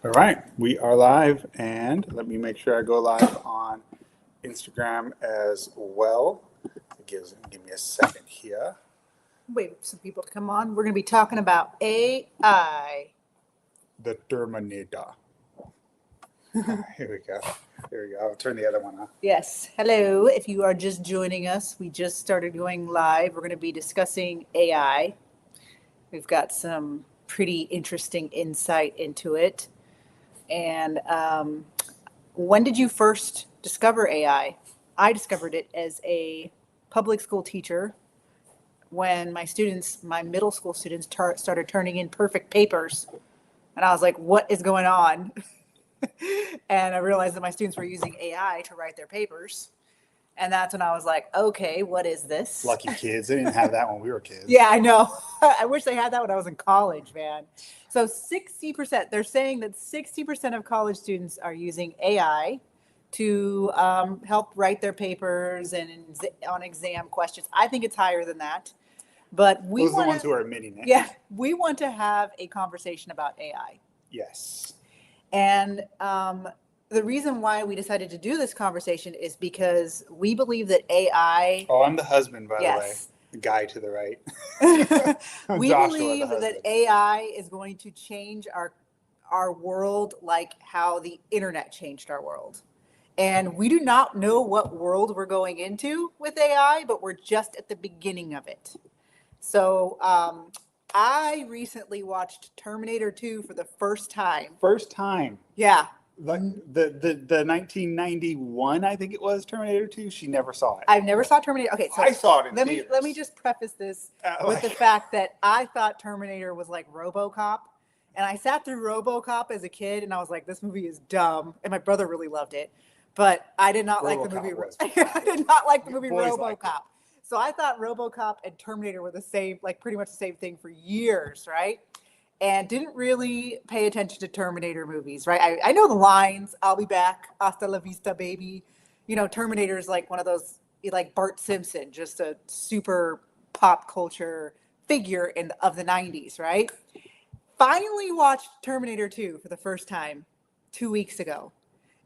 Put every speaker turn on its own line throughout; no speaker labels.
All right, we are live, and let me make sure I go live on Instagram as well. Give me a second here.
Wait for some people to come on. We're going to be talking about AI.
The Terminator. Here we go. I'll turn the other one off.
Yes. Hello. If you are just joining us, we just started going live. We're going to be discussing AI. We've got some pretty interesting insight into it. And when did you first discover AI? I discovered it as a public school teacher when my middle school students started turning in perfect papers. And I was like, what is going on? And I realized that my students were using AI to write their papers. And that's when I was like, okay, what is this?
Lucky kids. They didn't have that when we were kids.
Yeah, I know. I wish they had that when I was in college, man. So 60%, they're saying that 60% of college students are using AI to help write their papers and on exam questions. I think it's higher than that. But
Those are the ones who are admitting it.
Yeah, we want to have a conversation about AI.
Yes.
And the reason why we decided to do this conversation is because we believe that AI.
Oh, I'm the husband, by the way. The guy to the right.
We believe that AI is going to change our world like how the internet changed our world. And we do not know what world we're going into with AI, but we're just at the beginning of it. So I recently watched Terminator 2 for the first time.
First time?
Yeah.
Like the 1991, I think it was, Terminator 2. She never saw it.
I've never saw Terminator. Okay, so
I saw it in theaters.
Let me just preface this with the fact that I thought Terminator was like RoboCop. And I sat through RoboCop as a kid and I was like, this movie is dumb. And my brother really loved it. But I did not like the movie. I did not like the movie RoboCop. So I thought RoboCop and Terminator were the same, like pretty much the same thing for years, right? And didn't really pay attention to Terminator movies, right? I know the lines, I'll be back, hasta la vista, baby. You know, Terminator is like one of those, like Bart Simpson, just a super pop culture figure of the 90s, right? Finally watched Terminator 2 for the first time 2 weeks ago.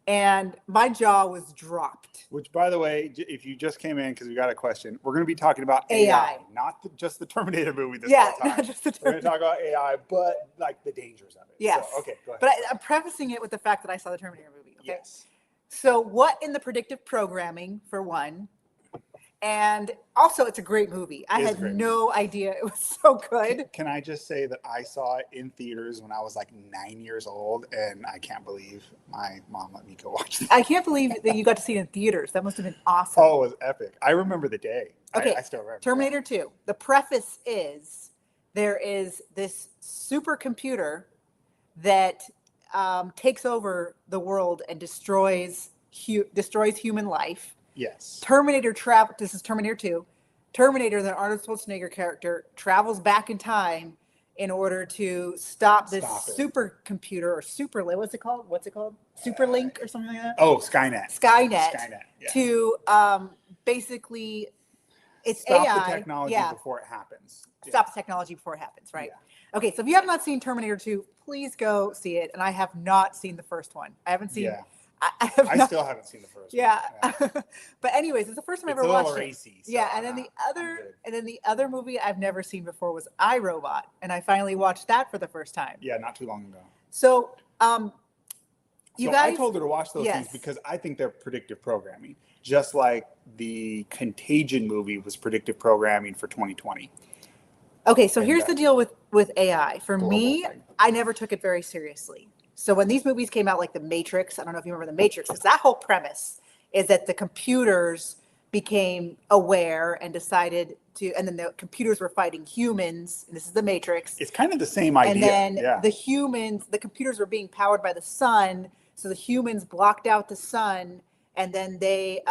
And my jaw was dropped.
Which, by the way, if you just came in because we got a question, we're going to be talking about AI, not just the Terminator movie this whole time. Not just the Terminator. We're going to talk about AI, but like the dangers of it.
Yes.
So, okay, go ahead.
But I'm prefacing it with the fact that I saw the Terminator movie. Okay?
Yes.
So what in the predictive programming, for one, and also it's a great movie. I had no idea it was so good.
Can I just say that I saw it in theaters when I was like 9 years old, and I can't believe my mom let me go watch it.
I can't believe that you got to see it in theaters. That must have been awesome.
Oh, it was epic. I remember the day.
Okay,
I still remember.
Terminator 2. The preface is there is this supercomputer that takes over the world and destroys human life.
Yes.
This is Terminator 2. Terminator, the Arnold Schwarzenegger character, travels back in time in order to stop this supercomputer or superlink. What's it called? Superlink or something like that?
Oh, Skynet.
Yeah. To basically, it's
stop
AI.
The technology before it happens.
Stop the technology before it happens, right? Yeah. Okay, so if you have not seen Terminator 2, please go see it. And I have not seen the first one. I haven't seen.
Yeah.
I
still haven't seen the first one.
Yeah. But anyways, it's the first time I ever watched it.
Racy, so
yeah, and then the other movie I've never seen before was iRobot, and I finally watched that for the first time.
Yeah, not too long ago.
So,
you guys, I told her to watch those things because I think they're predictive programming, just like the Contagion movie was predictive programming for 2020.
Okay, so here's the deal with AI. For me, I never took it very seriously. So when these movies came out, like The Matrix, I don't know if you remember The Matrix, because that whole premise is that the computers became aware and decided to, and then the computers were fighting humans, and this is The Matrix.
It's kind of the same idea.
And then the computers were being powered by the sun, so the humans blocked out the sun, and then the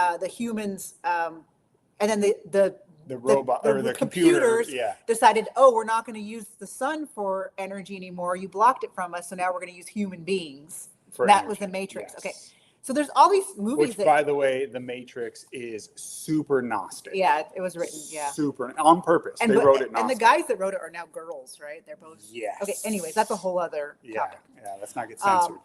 robot or the computers decided, oh, we're not going to use the sun for energy anymore. You blocked it from us, so now we're going to use human beings. That was The Matrix. Yes. Okay. So there's all these movies.
Which, by the way, The Matrix is super Gnostic.
Yeah, it was written. Yeah,
super on purpose.
And
they wrote it Gnostic.
And the guys that wrote it are now girls, right? They're both.
Yes.
Okay. Anyways, that's a whole other topic.
Yeah. Let's not get censored.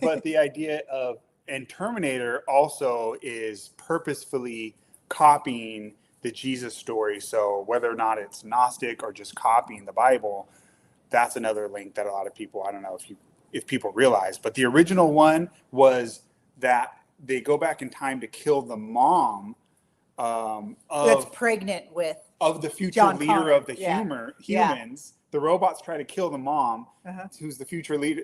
But the idea of, and Terminator also is purposefully copying the Jesus story. So whether or not it's Gnostic or just copying the Bible, that's another link that a lot of people, I don't know if people realize, but the original one was that they go back in time to kill the mom
that's pregnant with
of the future
John
leader
Connor.
of the humans.
Yeah.
The robots try to kill the mom, who's the future leader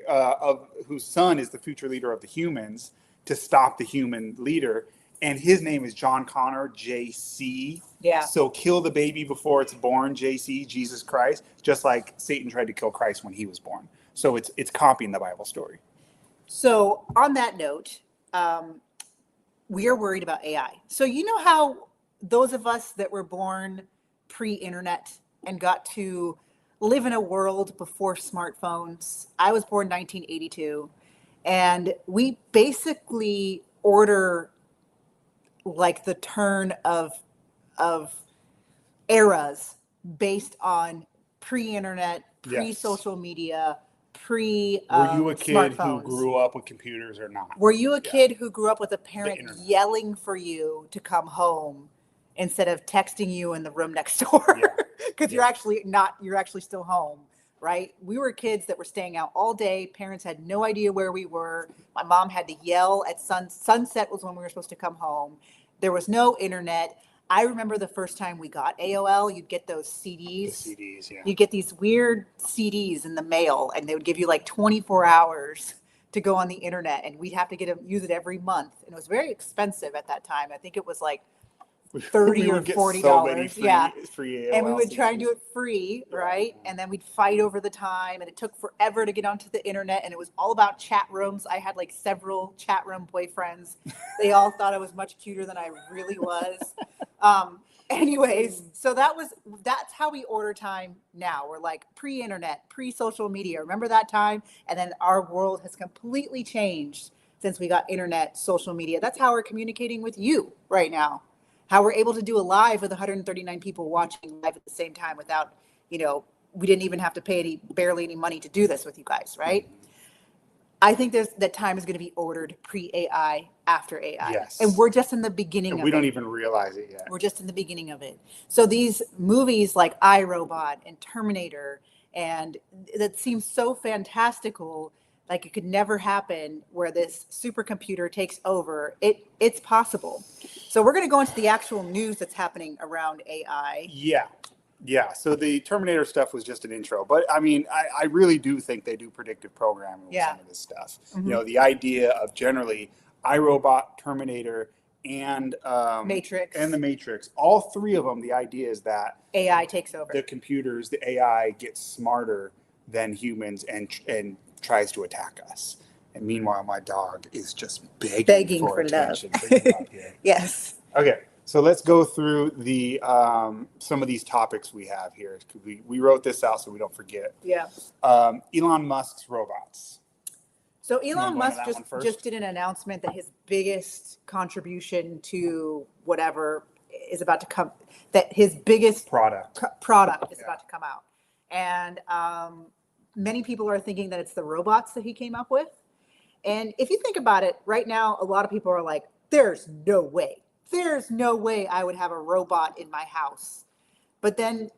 whose son is the future leader of the humans, to stop the human leader. And his name is John Connor, JC.
Yeah.
So kill the baby before it's born, JC, Jesus Christ, just like Satan tried to kill Christ when he was born. So it's copying the Bible story.
So on that note, we are worried about AI. So you know how those of us that were born pre-internet and got to live in a world before smartphones. I was born 1982, and we basically order like the turn of eras based on pre-internet, pre-social media,
Were you a kid
smartphones.
who grew up with computers or not?
Were you a kid who grew up with a parent yelling for you to come home instead of texting you in the room next door? Because you're actually still home, right? We were kids that were staying out all day. Parents had no idea where we were. My mom had to yell at sunset was when we were supposed to come home. There was no internet. I remember the first time we got AOL, you'd get those CDs.
The CDs, yeah.
You'd get these weird CDs in the mail, and they would give you like 24 hours to go on the internet, and we'd have to use it every month. And it was very expensive at that time. I think it was like $30 or $40.
Free
and we would try and do it free, right? And then we'd fight over the time, and it took forever to get onto the internet, and it was all about chat rooms. I had like several chat room boyfriends. They all thought I was much cuter than I really was. Anyways, so that's how we order time now. We're like pre-internet, pre-social media. Remember that time? And then our world has completely changed since we got internet, social media. That's how we're communicating with you right now. How we're able to do a live with 139 people watching live at the same time without, we didn't even have to pay barely any money to do this with you guys, right? I think that time is going to be ordered pre-AI, after AI.
Yes.
And we're just in the beginning of it.
We don't even realize it yet.
We're just in the beginning of it. So these movies like iRobot and Terminator, and that seems so fantastical, like it could never happen, where this supercomputer takes over. It's possible. So we're going to go into the actual news that's happening around AI.
Yeah. So the Terminator stuff was just an intro, but I mean, I really do think they do predictive programming with some of this stuff.
Mm-hmm.
The idea of generally iRobot, Terminator, and
Matrix,
and the Matrix, all three of them. The idea is that
AI takes over.
The computers, the AI gets smarter than humans and tries to attack us. And meanwhile, my dog is just begging for attention.
Yes.
Okay. So let's go through the some of these topics we have here. We wrote this out so we don't forget.
Yeah.
Elon Musk's robots.
So Elon Musk just did an announcement that his biggest contribution to whatever is about to come, that his biggest product is about to come out. And many people are thinking that it's the robots that he came up with. And if you think about it, right now, a lot of people are like, there's no way I would have a robot in my house. But then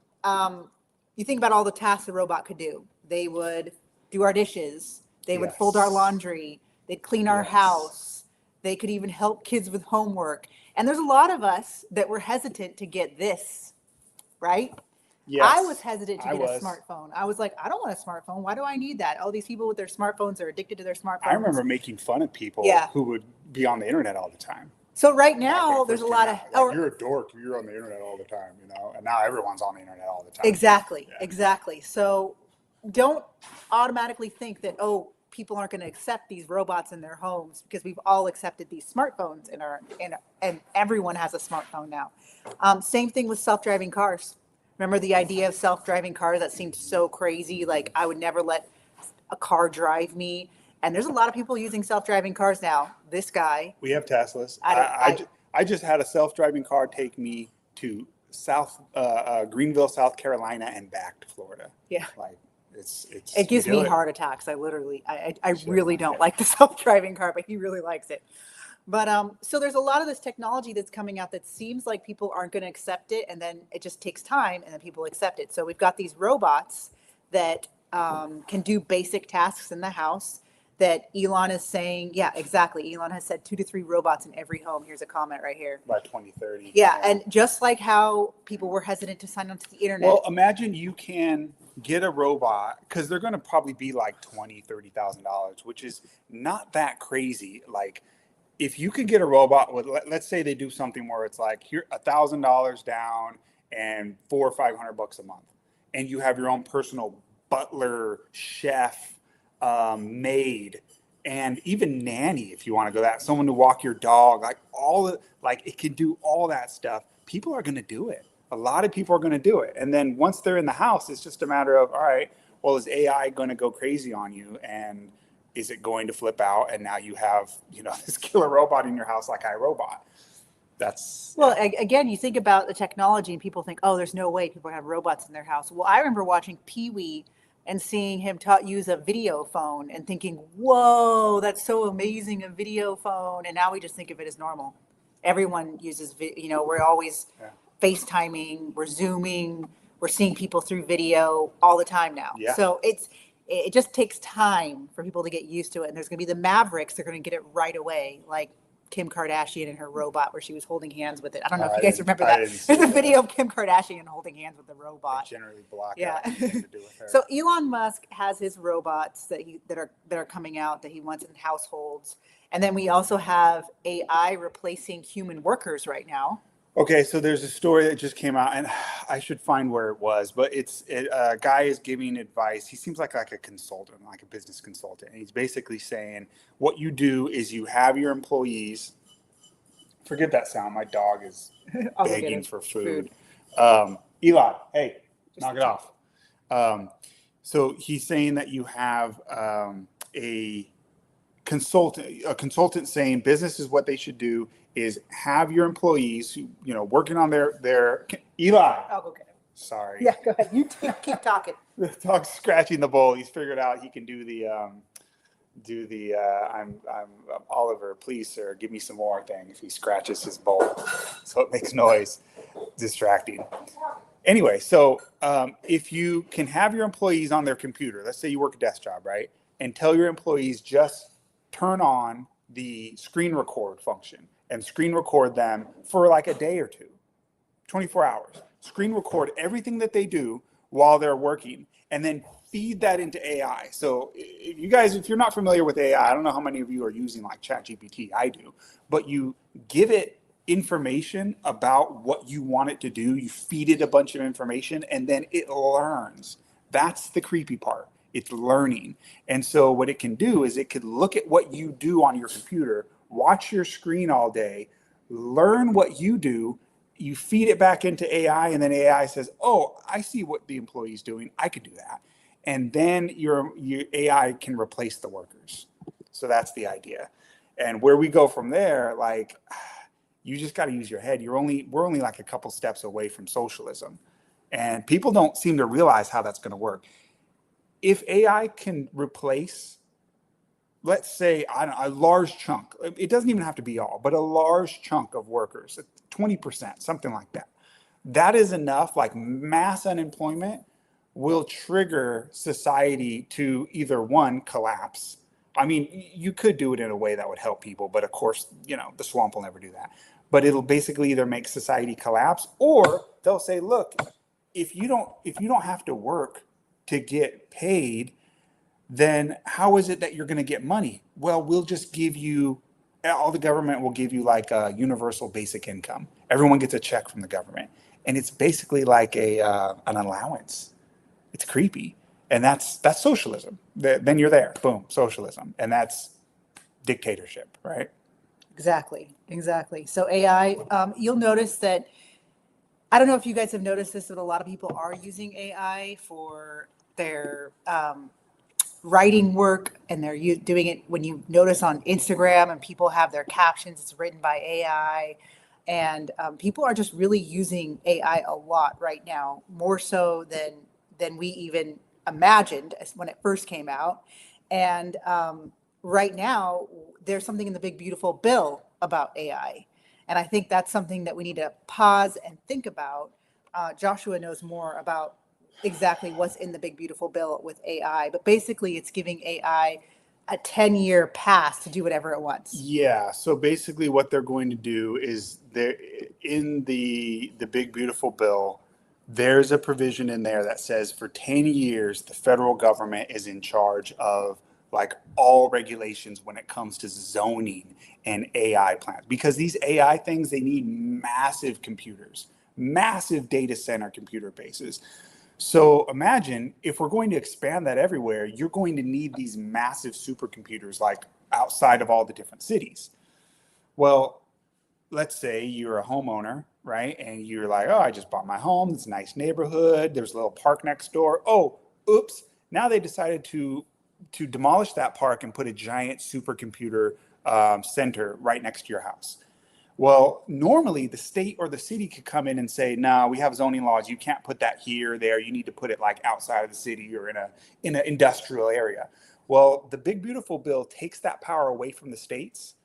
you think about all the tasks a robot could do. They would do our dishes. They would fold our laundry. They'd clean our house. They could even help kids with homework. And there's a lot of us that were hesitant to get this, right? Yes. I was hesitant to get a smartphone. I was like, I don't want a smartphone. Why do I need that? All these people with their smartphones are addicted to their smartphones. I
remember making fun of people who would be on the internet all the time.
So right now, there's a lot of...
you're a dork. You're on the internet all the time, And now everyone's on the internet all the time.
Exactly. So don't automatically think that, people aren't going to accept these robots in their homes, because we've all accepted these smartphones and everyone has a smartphone now. Same thing with self-driving cars. Remember the idea of self-driving cars? That seemed so crazy. Like, I would never let a car drive me. And there's a lot of people using self-driving cars now. This guy,
We have Teslas.
I
I just had a self-driving car take me to Greenville, South Carolina, and back to Florida.
yeah.
Like it's
It gives
you do
me
it.
heart attacks. I
Sure.
really don't like the self-driving car, but he really likes it. But so there's a lot of this technology that's coming out that seems like people aren't going to accept it, and then it just takes time, and then people accept it. So we've got these robots that can do basic tasks in the house. That Elon is saying, yeah, exactly. Elon has said 2 to 3 robots in every home. Here's a comment right here.
By 2030.
Yeah, and just like how people were hesitant to sign on to the internet.
Well, imagine you can get a robot, because they're going to probably be like $20,000, $30,000, which is not that crazy. Like, if you could get a robot with, let's say they do something where it's like, here, $1,000 down and $400 or $500 a month, and you have your own personal butler, chef, maid, and even nanny, if you want to go that, someone to walk your dog, like it can do all that stuff. People are going to do it. A lot of people are going to do it. And then once they're in the house, it's just a matter of, all right, well, is AI going to go crazy on you? And is it going to flip out? And now you have, this killer robot in your house like iRobot.
Well, again, you think about the technology and people think, oh, there's no way people have robots in their house. Well, I remember watching Pee-wee and seeing him use a video phone and thinking, whoa, that's so amazing, a video phone. And now we just think of it as normal. Everyone uses, we're always FaceTiming, we're Zooming, we're seeing people through video all the time now.
Yeah.
So it just takes time for people to get used to it. And there's going to be the Mavericks, they're going to get it right away. Like Kim Kardashian and her robot where she was holding hands with it. I don't know if you guys remember that. There's a video of Kim Kardashian holding hands with the robot.
I generally block out anything to do with her.
So Elon Musk has his robots that are coming out that he wants in households. And then we also have AI replacing human workers right now.
Okay, so there's a story that just came out, and I should find where it was, but a guy is giving advice. He seems like a consultant, like a business consultant, and he's basically saying what you do is you have your employees. Forget that sound. My dog is begging for food. Eli, hey, knock it off. So he's saying that you have a consultant saying business is what they should do is have your employees who, working on their Eli.
Oh, okay.
Sorry.
Yeah, go ahead. You keep talking.
The dog's scratching the bowl. He's figured out he can do the I'm Oliver, please sir, give me some more thing if he scratches his bowl. So it makes noise. Distracting. Anyway, so if you can have your employees on their computer, let's say you work a desk job, right? And tell your employees just turn on the screen record function and screen record them for like a day or two, 24 hours. Screen record everything that they do while they're working and then feed that into AI. So if you're not familiar with AI, I don't know how many of you are using like ChatGPT, I do, but you give it information about what you want it to do, you feed it a bunch of information, and then it learns. That's the creepy part. It's learning. And so what it can do is it could look at what you do on your computer, watch your screen all day, learn what you do, you feed it back into AI, and then AI says, oh, I see what the employee's doing. I could do that. And then your AI can replace the workers. So that's the idea. And where we go from there, like, you just got to use your head. We're only like a couple steps away from socialism. And people don't seem to realize how that's going to work. If AI can replace, let's say, a large chunk, it doesn't even have to be all, but a large chunk of workers, 20%, something like that. That is enough, like mass unemployment will trigger society to either one, collapse. I mean, you could do it in a way that would help people, but of course, the swamp will never do that. But it'll basically either make society collapse, or they'll say, look, if you don't have to work to get paid, then how is it that you're going to get money? Well, we'll just give you, all the government will give you like a universal basic income. Everyone gets a check from the government. And it's basically like an allowance. It's creepy. And that's socialism. Then you're there, boom, socialism. And that's dictatorship, right?
Exactly. So AI, you'll notice that, I don't know if you guys have noticed this, but a lot of people are using AI for their writing work, and they're doing it when you notice on Instagram and people have their captions, it's written by AI. And people are just really using AI a lot right now, more so than we even imagined when it first came out. And right now, there's something in the big beautiful bill about AI, and I think that's something that we need to pause and think about. Joshua knows more about exactly what's in the big beautiful bill with AI, but basically, it's giving AI a 10-year pass to do whatever it wants.
Yeah. So basically, what they're going to do is there in the big beautiful bill. There's a provision in there that says for 10 years, the federal government is in charge of like all regulations when it comes to zoning and AI plans. Because these AI things, they need massive computers, massive data center computer bases. So imagine if we're going to expand that everywhere, you're going to need these massive supercomputers like outside of all the different cities. Well, let's say you're a homeowner, right? And you're like, oh, I just bought my home. It's a nice neighborhood. There's a little park next door. Oh, oops. Now they decided to demolish that park and put a giant supercomputer center right next to your house. Well, normally the state or the city could come in and say, no, we have zoning laws. You can't put that here or there. You need to put it like outside of the city or in an industrial area. Well, the big beautiful bill takes that power away from the states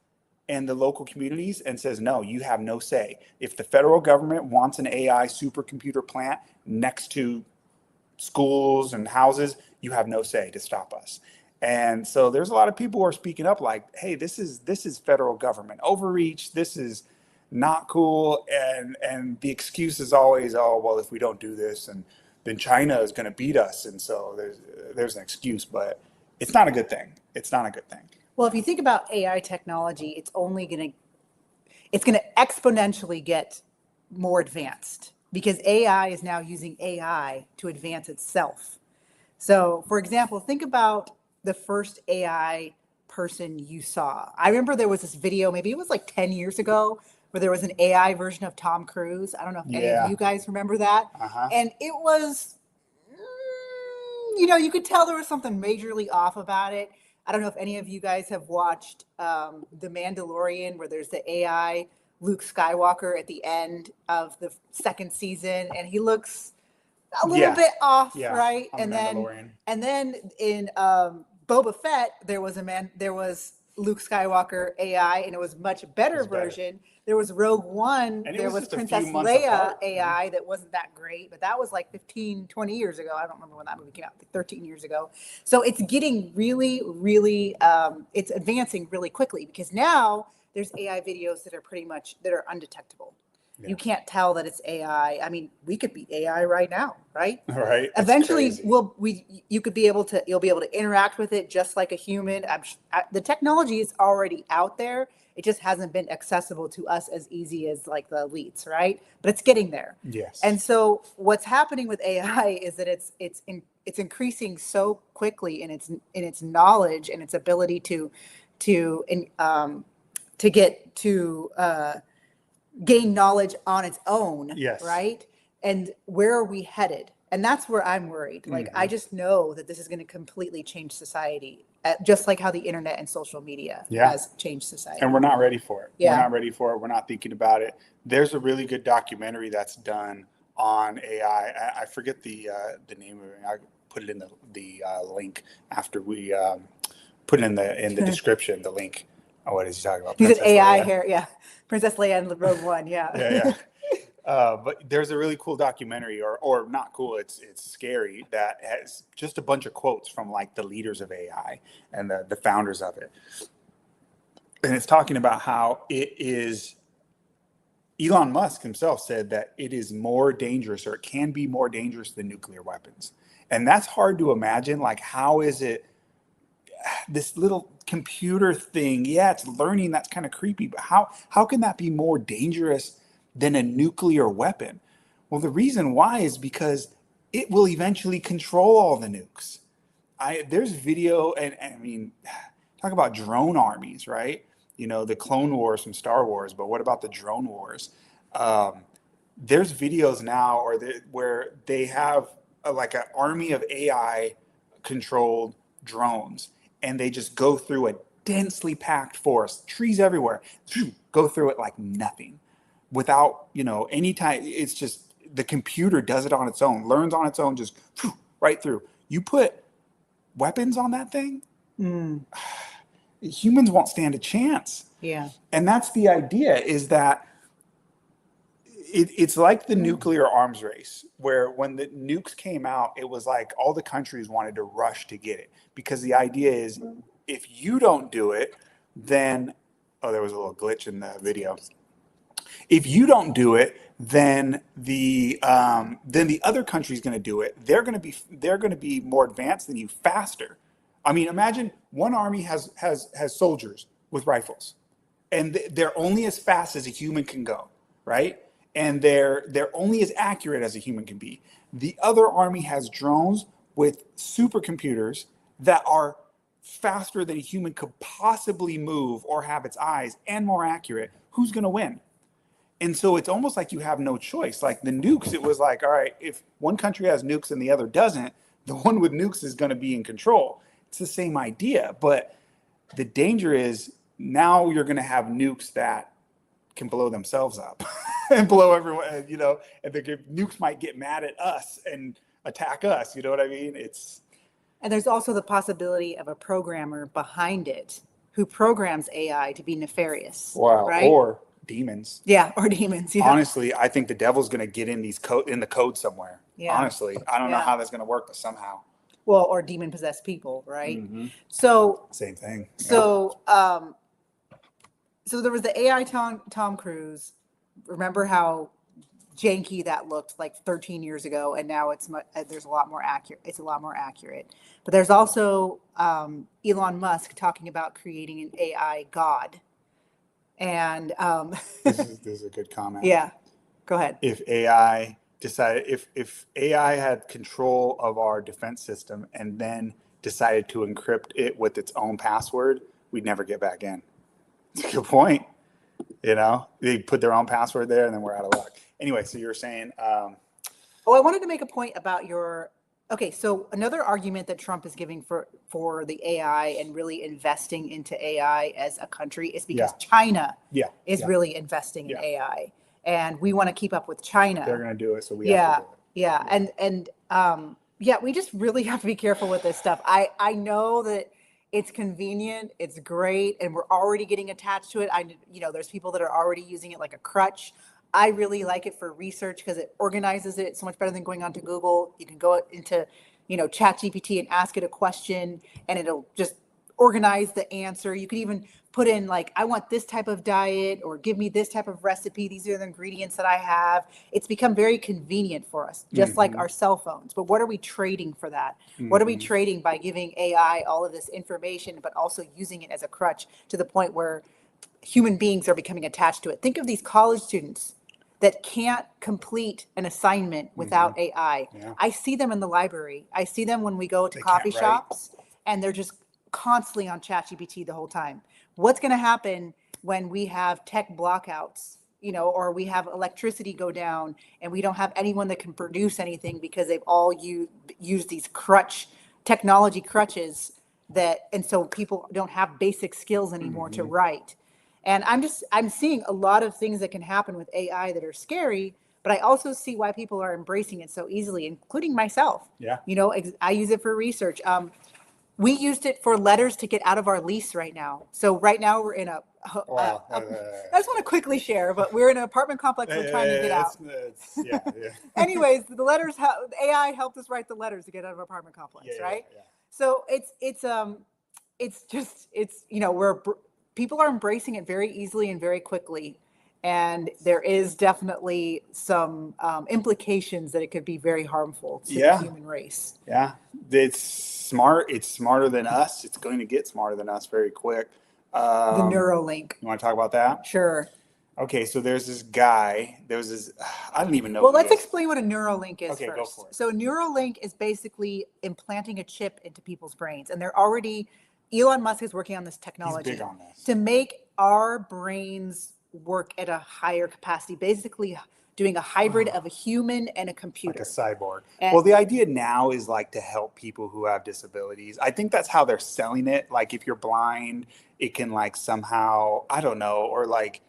and the local communities and says, no, you have no say. If the federal government wants an AI supercomputer plant next to schools and houses, you have no say to stop us. And so there's a lot of people who are speaking up like, hey, this is federal government overreach. This is not cool. And the excuse is always, oh, well, if we don't do this, and then China is going to beat us. And so there's an excuse, but it's not a good thing. It's not a good thing.
Well, if you think about AI technology, it's going to exponentially get more advanced because AI is now using AI to advance itself. So, for example, think about the first AI person you saw. I remember there was this video, maybe it was like 10 years ago, where there was an AI version of Tom Cruise. I don't know if any of
Yeah.
you guys remember that.
Uh-huh.
And it was, you could tell there was something majorly off about it. I don't know if any of you guys have watched The Mandalorian, where there's the AI Luke Skywalker at the end of the second season, and he looks a little
Yeah.
bit off,
Yeah.
right?
I'm
And
a
then
Mandalorian.
in Boba Fett, there was Luke Skywalker AI, and it was much better
It's better.
version. There was Rogue One,
And it
there
was
was
just a
Princess
few months
Leia
apart.
AI that wasn't that great, but that was like 15, 20 years ago. I don't remember when that movie came out, like 13 years ago. So it's getting really, really, it's advancing really quickly because now there's AI videos that are undetectable.
Yeah.
You can't tell that it's AI. I mean, we could be AI right now, right?
Right. That's
Eventually,
crazy.
you'll be able to interact with it just like a human. The technology is already out there. It just hasn't been accessible to us as easy as like the elites, right? But it's getting there.
Yes.
And so, what's happening with AI is that it's increasing so quickly in its knowledge and its ability to get to gain knowledge on its own,
Yes.
right? And where are we headed? And that's where I'm worried. Like, I just know that this is going to completely change society, just like how the internet and social media has changed society.
And we're not ready for it.
Yeah.
We're not ready for it. We're not thinking about it. There's a really good documentary that's done on AI. I forget the name of it. I put it in the link after we put it in the description. The link. Oh, what is he talking about?
He said AI
Leia.
hair, yeah. Princess Leia and Rogue One, yeah.
Yeah. But there's a really cool documentary, or not cool. It's scary, that has just a bunch of quotes from like the leaders of AI and the founders of it, and it's talking about how it is. Elon Musk himself said that it is more dangerous, or it can be more dangerous than nuclear weapons, and that's hard to imagine. Like, how is it? This little computer thing, yeah, it's learning. That's kind of creepy, but how can that be more dangerous than a nuclear weapon? Well, the reason why is because it will eventually control all the nukes. There's video, and I mean, talk about drone armies, right? The Clone Wars from Star Wars, but what about the drone wars? There's videos now, where they have like an army of AI controlled drones, and they just go through a densely packed forest, trees everywhere, go through it like nothing, without any time. It's just the computer does it on its own, learns on its own, just right through. You put weapons on that thing, humans won't stand a chance.
Yeah.
And that's the idea, is that it's like the nuclear arms race, where when the nukes came out, it was like all the countries wanted to rush to get it, because the idea is, if you don't do it, then, oh, there was a little glitch in the video. If you don't do it, then the other country's going to do it. They're going to be more advanced than you, faster. I mean, imagine one army has soldiers with rifles, and they're only as fast as a human can go, right? And they're only as accurate as a human can be. The other army has drones with supercomputers that are faster than a human could possibly move or have its eyes, and more accurate. Who's going to win? And so it's almost like you have no choice. Like the nukes, it was like, all right, if one country has nukes and the other doesn't, the one with nukes is going to be in control. It's the same idea, but the danger is now you're going to have nukes that can blow themselves up and blow everyone, and the nukes might get mad at us and attack us. You know what I mean?
And there's also the possibility of a programmer behind it who programs AI to be nefarious.
Wow.
Right?
Or demons.
Yeah, or demons. Yeah.
Honestly, I think the devil's going to get in the code somewhere.
Yeah.
Honestly, I don't know how that's going to work, but somehow.
Well, or demon possessed people, right?
Mm-hmm.
So
same thing.
So so there was the AI Tom Cruise. Remember how janky that looked like 13 years ago, and now there's a lot more accurate. It's a lot more accurate. But there's also Elon Musk talking about creating an AI god. And
this is a good comment.
Yeah, go ahead.
If AI had control of our defense system and then decided to encrypt it with its own password, we'd never get back in. It's a good point. They put their own password there, and then we're out of luck. Anyway, so you were saying.
I wanted to make a point about Okay, so another argument that Trump is giving for the AI and really investing into AI as a country is because China is really investing in AI, and we want to keep up with China.
They're going to do it, so we have to do it.
Yeah, we just really have to be careful with this stuff. I know that it's convenient, it's great, and we're already getting attached to it. There's people that are already using it like a crutch. I really like it for research because it organizes it so much better than going onto Google. You can go into, ChatGPT and ask it a question, and it'll just organize the answer. You can even put in like, I want this type of diet, or give me this type of recipe. These are the ingredients that I have. It's become very convenient for us, just like our cell phones. But what are we trading for that? What are we trading by giving AI all of this information, but also using it as a crutch to the point where human beings are becoming attached to it? Think of these college students that can't complete an assignment without AI.
Yeah.
I see them in the library. I see them when we go to coffee shops, and they're just constantly on ChatGPT the whole time. What's going to happen when we have tech blockouts, or we have electricity go down and we don't have anyone that can produce anything because they've all used these technology crutches and so people don't have basic skills anymore to write. And I'm seeing a lot of things that can happen with AI that are scary, but I also see why people are embracing it so easily, including myself.
Yeah.
I use it for research. We used it for letters to get out of our lease right now. So right now we're in I just want to quickly share, but we're in an apartment complex. We're trying to get out. Anyways, the letters, AI helped us write the letters to get out of our apartment complex, right? Yeah. So people are embracing it very easily and very quickly. And there is definitely some implications that it could be very harmful to the human race.
Yeah, it's smart. It's smarter than us. It's going to get smarter than us very quick.
The Neuralink.
You want to talk about that?
Sure.
Okay, so there's this guy. I don't even know.
Well, let's explain what a Neuralink is first.
Go for it.
So Neuralink is basically implanting a chip into people's brains. And Elon Musk is working on this technology.
He's big on this.
To make our brains work at a higher capacity, basically doing a hybrid of a human and a computer.
Like a cyborg.
And
well, the idea now is like to help people who have disabilities. I think that's how they're selling it. Like if you're blind, it can like somehow, I don't know, or like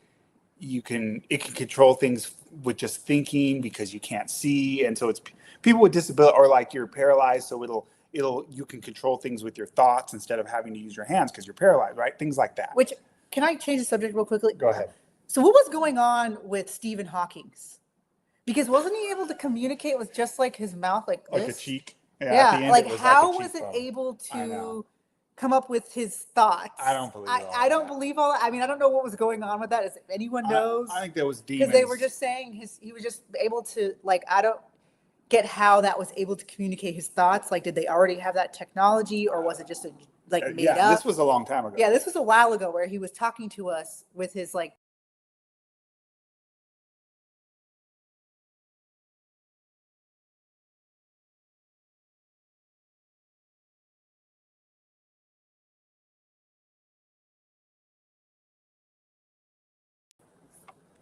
it can control things with just thinking because you can't see. And so it's people with disability, or like you're paralyzed. So you can control things with your thoughts instead of having to use your hands because you're paralyzed, right? Things like that.
Which, can I change the subject real quickly?
Go ahead.
So what was going on with Stephen Hawking's? Because wasn't he able to communicate with just like his mouth, like this?
Like a cheek.
Yeah.
At the end,
like
it was
how
like a
was it
cheekbone.
able to come up with his thoughts?
I don't believe
I don't believe all that. I mean, I don't know what was going on with that. If anyone knows?
I think there was demons.
Because they were just saying he was just able to, like, I don't get how that was able to communicate his thoughts. Like, did they already have that technology, or was it just made up?
This was a long time ago.
Yeah, this was a while ago where he was talking to us with his like.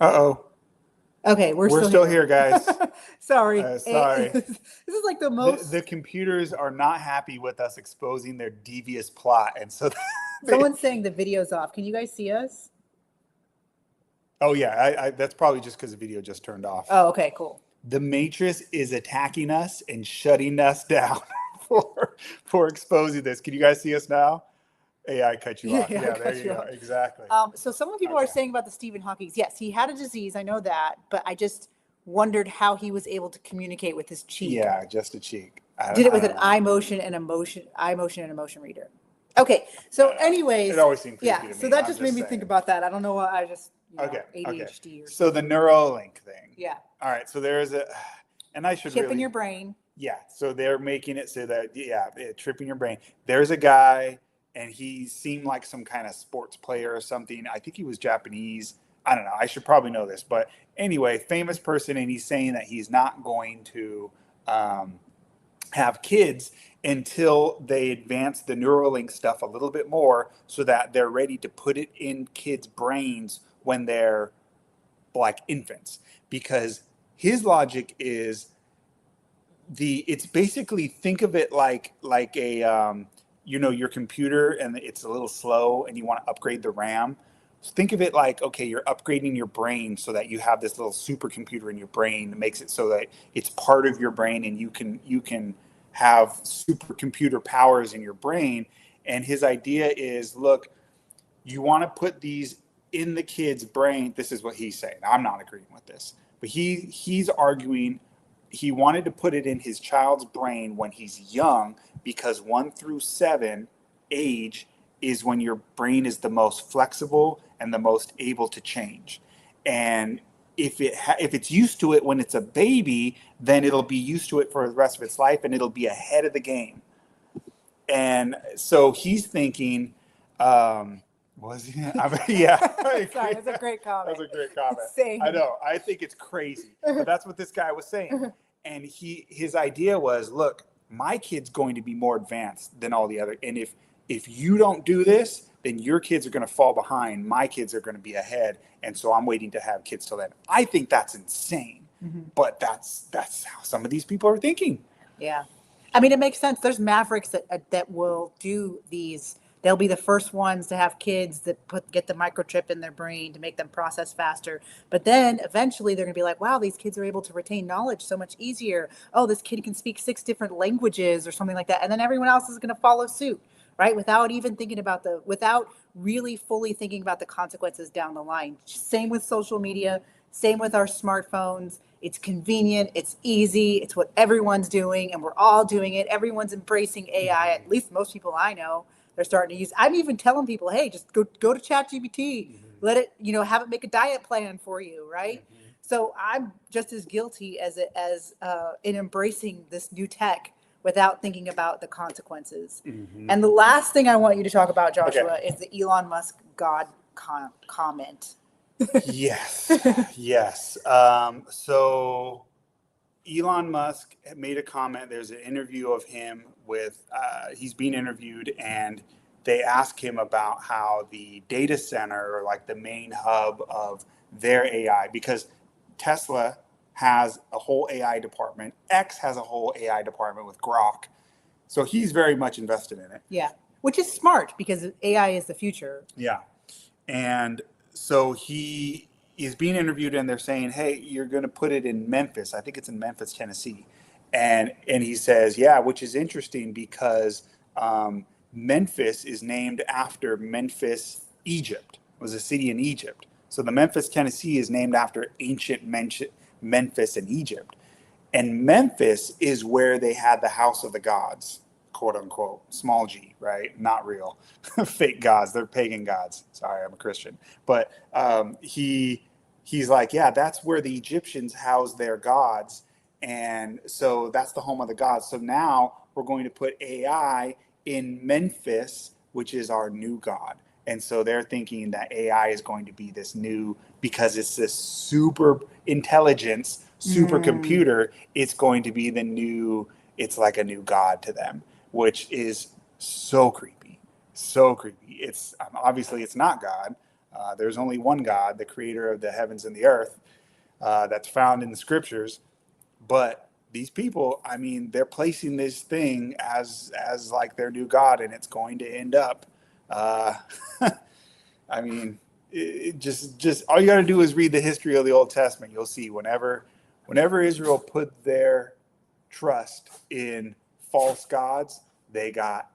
Uh-oh.
Okay, we're
still here, guys.
Sorry.
Sorry.
This is like the most.
The computers are not happy with us exposing their devious plot, and so
Someone's saying the video's off. Can you guys see us?
Oh yeah, I that's probably just because the video just turned off.
Oh, okay, cool.
The Matrix is attacking us and shutting us down for exposing this. Can you guys see us now? AI cut you off. Yeah, there you go. Exactly.
So some people are saying about the Stephen Hawking. Yes, he had a disease. I know that, but I just wondered how he was able to communicate with his cheek.
Yeah, just a cheek.
Did it with an eye motion and a motion reader. Okay. So anyways,
it always seemed creepy to me.
So that just made me think about that. I don't know why I just ADHD or something.
So the Neuralink thing.
Yeah.
All right. So there's and I should
chip in your brain.
Yeah. So they're making it so that tripping your brain. There's a guy, and he seemed like some kind of sports player or something. I think he was Japanese. I don't know. I should probably know this, but anyway, famous person, and he's saying that he's not going to have kids until they advance the Neuralink stuff a little bit more, so that they're ready to put it in kids' brains when they're like infants. Because his logic is it's basically, think of it like a your computer, and it's a little slow and you want to upgrade the RAM. So think of it like, okay, you're upgrading your brain so that you have this little supercomputer in your brain that makes it so that it's part of your brain, and you can have supercomputer powers in your brain. And his idea is, look, you want to put these in the kid's brain. This is what he's saying. I'm not agreeing with this, but he's arguing he wanted to put it in his child's brain when he's young, because 1 through 7 age is when your brain is the most flexible and the most able to change. And if it's used to it when it's a baby, then it'll be used to it for the rest of its life, and it'll be ahead of the game. And so he's thinking, was he? Yeah.
Sorry, that's a great comment.
That's a great comment.
Same.
I know. I think it's crazy, but that's what this guy was saying. And his idea was, look, my kid's going to be more advanced than all the other. And if you don't do this, then your kids are going to fall behind. My kids are going to be ahead. And so I'm waiting to have kids till then. I think that's insane. Mm-hmm. But that's how some of these people are thinking.
Yeah. I mean, it makes sense. There's mavericks that will do these. They'll be the first ones to have kids that get the microchip in their brain to make them process faster. But then eventually they're going to be like, wow, these kids are able to retain knowledge so much easier. Oh, this kid can speak 6 different languages or something like that. And then everyone else is going to follow suit, right? Without really fully thinking about the consequences down the line. Same with social media, same with our smartphones. It's convenient, it's easy, it's what everyone's doing, and we're all doing it. Everyone's embracing AI, at least most people I know. They're starting to use. I'm even telling people, hey, just go to ChatGPT, mm-hmm. Let it, have it make a diet plan for you, right? Mm-hmm. So I'm just as guilty as in embracing this new tech without thinking about the consequences. Mm-hmm. And the last thing I want you to talk about, Joshua, is the Elon Musk God comment.
Yes. So Elon Musk made a comment. There's an interview of him with, he's being interviewed, and they ask him about how the data center, or like the main hub of their AI, because Tesla has a whole AI department. X has a whole AI department with Grok. So he's very much invested in it.
Yeah, which is smart because AI is the future.
Yeah. And so he is being interviewed and they're saying, "Hey, you're going to put it in Memphis. I think it's in Memphis, Tennessee." And he says, "Yeah," which is interesting because Memphis is named after Memphis, Egypt. It was a city in Egypt. So the Memphis, Tennessee is named after ancient Memphis in Egypt. And Memphis is where they had the house of the gods, quote unquote, small g, right? Not real, fake gods. They're pagan gods. Sorry, I'm a Christian. But he's like, yeah, that's where the Egyptians housed their gods, and so that's the home of the gods. So now we're going to put AI in Memphis, which is our new god. And so they're thinking that AI is going to be this new, because it's this super intelligence, supercomputer, it's going to be the new, it's like a new god to them, which is so creepy. So creepy. It's obviously it's not God. There's only one God, the creator of the heavens and the earth, that's found in the scriptures. But these people, I mean, they're placing this thing as like their new God, and it's going to end up. Uh, I mean, just all you got to do is read the history of the Old Testament. You'll see whenever Israel put their trust in false gods, they got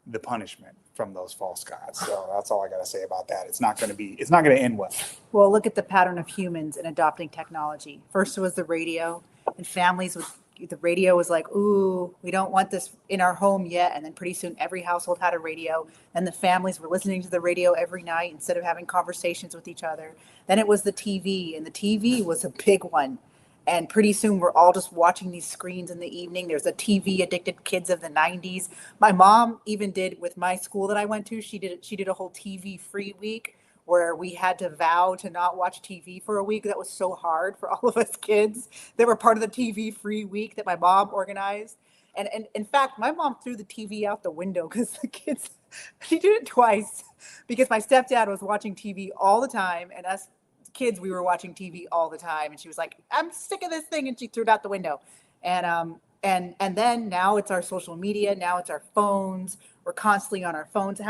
the punishment from those false gods. So that's all I got to say about that. It's not going to end well.
Well, look at the pattern of humans in adopting technology. First it was the radio, and families with the radio was like, ooh, we don't want this in our home yet. And then pretty soon every household had a radio, and the families were listening to the radio every night instead of having conversations with each other. Then it was the TV, and the TV was a big one. And pretty soon we're all just watching these screens in the evening. There's a TV addicted kids of the 90s. My mom even did, with my school that I went to, she did a whole TV free week where we had to vow to not watch TV for a week. That was so hard for all of us kids that were part of the TV free week that my mom organized. And in fact, my mom threw the TV out the window because the kids, she did it twice because my stepdad was watching TV all the time, and us kids, we were watching TV all the time. And she was like, "I'm sick of this thing," and she threw it out the window. And then now it's our social media. Now it's our phones. We're constantly on our phones.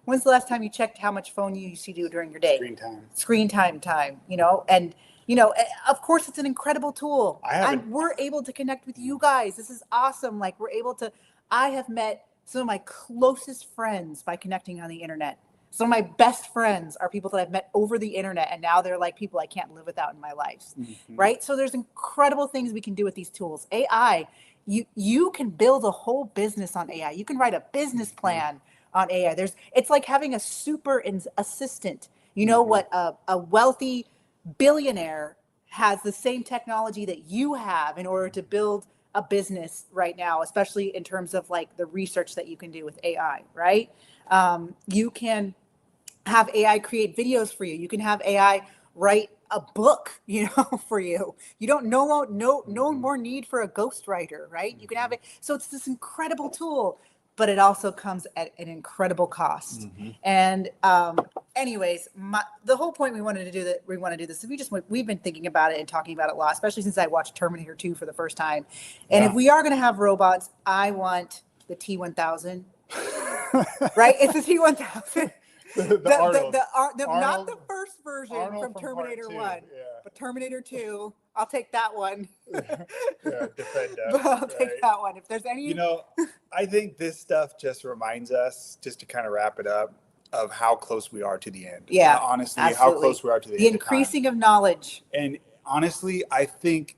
When's the last time you checked how much phone you used to do during your day? Screen time, and of course it's an incredible tool. We're able to connect with you guys. This is awesome. Like I have met some of my closest friends by connecting on the internet. Some of my best friends are people that I've met over the internet, and now they're like people I can't live without in my life, right? So there's incredible things we can do with these tools. AI, you can build a whole business on AI. You can write a business plan on AI. It's like having a super assistant. You know what? A wealthy billionaire has the same technology that you have in order to build a business right now, especially in terms of like the research that you can do with AI, right? You can have AI create videos for you. You can have AI write a book, for you. You don't no more need for a ghostwriter, right? You can have it. So it's this incredible tool, but it also comes at an incredible cost. And anyways, the whole point we want to do this. We've been thinking about it and talking about it a lot, especially since I watched Terminator 2 for the first time. And if we are going to have robots, I want the T-1000. Right? It's the T-1000. Not the first version from Terminator 1, but Terminator 2. I'll take that one.
Defend us.
But I'll take that one. If there's any...
I think this stuff just reminds us, just to kind of wrap it up, of how close we are to the end.
Yeah,
honestly,
absolutely.
How close we are to the end.
The increasing of knowledge.
And honestly, I think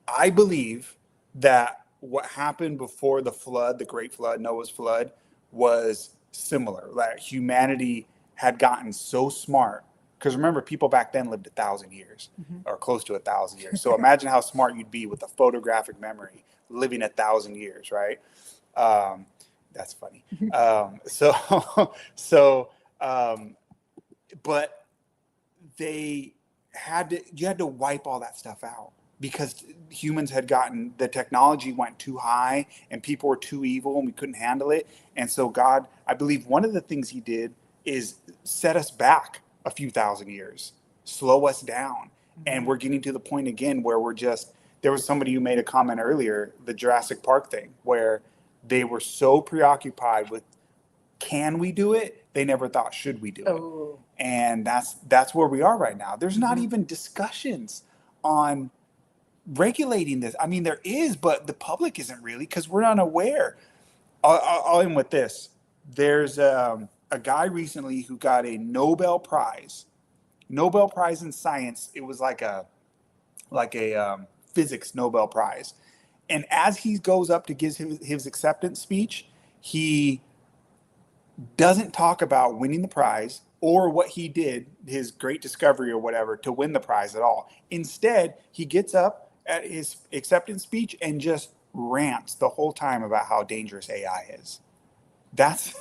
I believe that what happened before the flood, the great flood, Noah's flood, was similar. Like humanity had gotten so smart, because remember, people back then lived 1,000 years or close to 1,000 years. So imagine how smart you'd be with a photographic memory living 1,000 years, right? That's funny. But you had to wipe all that stuff out, because humans had gotten, the technology went too high and people were too evil and we couldn't handle it. And so God, I believe one of the things he did is set us back a few thousand years, slow us down. And we're getting to the point again where there was somebody who made a comment earlier, the Jurassic Park thing, where they were so preoccupied with, can we do it? They never thought, should we do it?
Oh.
And that's where we are right now. There's not even discussions on regulating this. I mean, there is, but the public isn't really, because we're not aware. I'll end with this. There's a guy recently who got a Nobel Prize in science. It was like a physics Nobel Prize. And as he goes up to give his acceptance speech, he doesn't talk about winning the prize or what he did, his great discovery or whatever, to win the prize at all. Instead, he gets up at his acceptance speech and just rants the whole time about how dangerous AI is. That's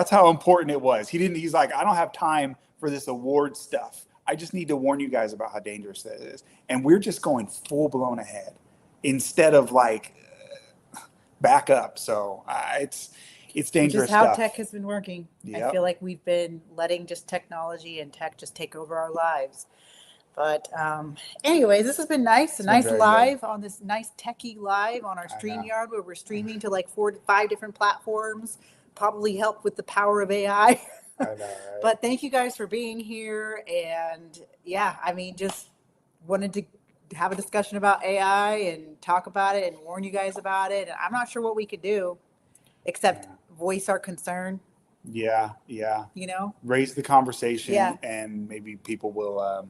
how important it was. He's like, I don't have time for this award stuff. I just need to warn you guys about how dangerous that is. And we're just going full blown ahead instead of like back up. So it's dangerous
Just how
stuff.
tech has been working.
Yep.
I feel like we've been letting just technology and tech just take over our lives. But anyways, this has been nice. A nice live on this nice techie live on our StreamYard, where we're streaming to like 4 to 5 different platforms. Probably help with the power of AI.
I know, right?
But thank you guys for being here. And yeah, I mean, just wanted to have a discussion about AI and talk about it and warn you guys about it. And I'm not sure what we could do except voice our concern.
Yeah.
You know,
raise the conversation,
Yeah.
and maybe people will.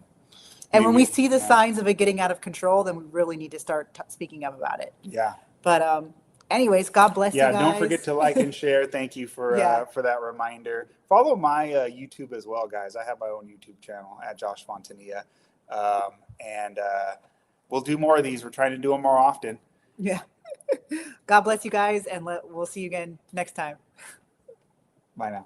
And when we see the signs of it getting out of control, then we really need to start speaking up about it.
Yeah.
But anyways, God bless you guys.
Yeah, don't forget to like and share. Thank you for that reminder. Follow my YouTube as well, guys. I have my own YouTube channel at Josh Fontanilla. And we'll do more of these. We're trying to do them more often.
Yeah. God bless you guys, and we'll see you again next time.
Bye now.